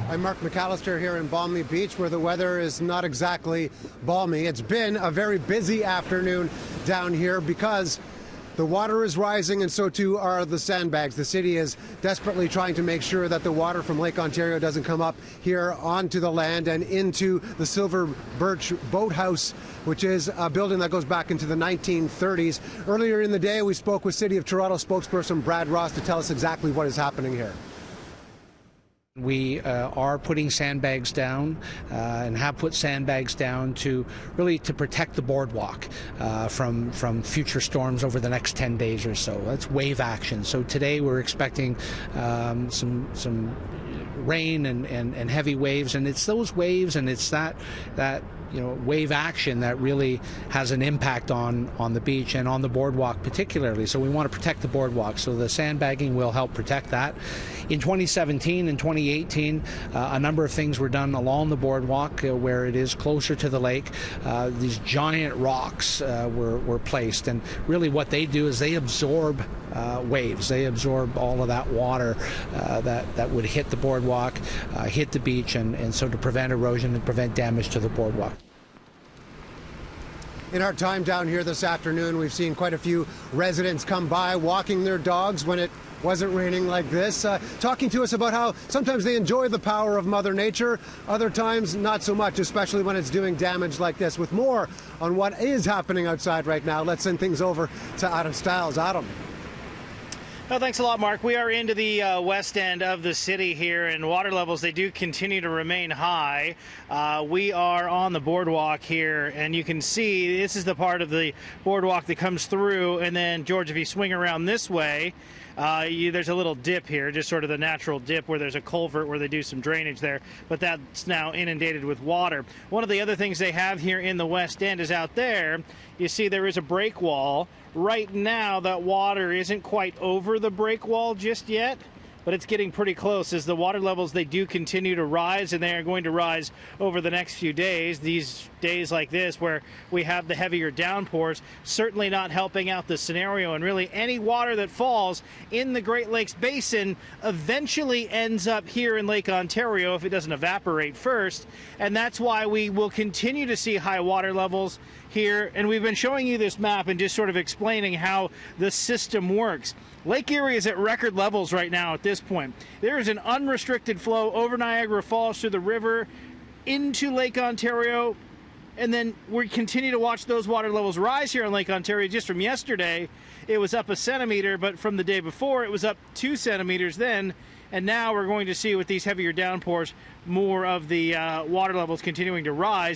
I'm Mark McAllister here in Balmy Beach, where the weather is not exactly balmy. It's been a very busy afternoon down here because the water is rising and so too are the sandbags. The city is desperately trying to make sure that the water from Lake Ontario doesn't come up here onto the land and into the Silver Birch Boathouse, which is a building that goes back into the 1930s. Earlier in the day, we spoke with City of Toronto spokesperson Brad Ross to tell us exactly what is happening here. We are putting sandbags down and have put sandbags down to protect the boardwalk from future storms over the next 10 days or so. That's wave action. So today we're expecting some rain and heavy waves, and it's those waves and it's that wave action that really has an impact on the beach and on the boardwalk particularly. So we want to protect the boardwalk. So the sandbagging will help protect that. In 2017 and 2018, a number of things were done along the boardwalk where it is closer to the lake. These giant rocks were placed, and really what they do is they absorb waves. They absorb all of that water that would hit the boardwalk, hit the beach, and so to prevent erosion and prevent damage to the boardwalk. In our time down here this afternoon, we've seen quite a few residents come by walking their dogs when it wasn't raining like this, talking to us about how sometimes they enjoy the power of Mother Nature, other times not so much, especially when it's doing damage like this. With more on what is happening outside right now, let's send things over to Adam Stiles. Adam. Well, thanks a lot, Mark. We are into the west end of the city here, and water levels, they do continue to remain high. We are on the boardwalk here, and you can see this is the part of the boardwalk that comes through, and then, George, if you swing around this way, there's a little dip here, just sort of the natural dip where there's a culvert where they do some drainage there, but that's now inundated with water. One of the other things they have here in the west end is out there, you see there is a break wall. Right now, that water isn't quite over the break wall just yet, but it's getting pretty close as the water levels, they do continue to rise, and they are going to rise over the next few days. These days like this where we have the heavier downpours, certainly not helping out the scenario, and really any water that falls in the Great Lakes Basin eventually ends up here in Lake Ontario if it doesn't evaporate first, and that's why we will continue to see high water levels here, and we've been showing you this map and just sort of explaining how the system works. Lake Erie is at record levels right now at this point. There is an unrestricted flow over Niagara Falls through the river into Lake Ontario, and then we continue to watch those water levels rise here in Lake Ontario. Just from yesterday, it was up 1 centimeter, but from the day before, it was up 2 centimeters then, and now we're going to see with these heavier downpours, more of the water levels continuing to rise.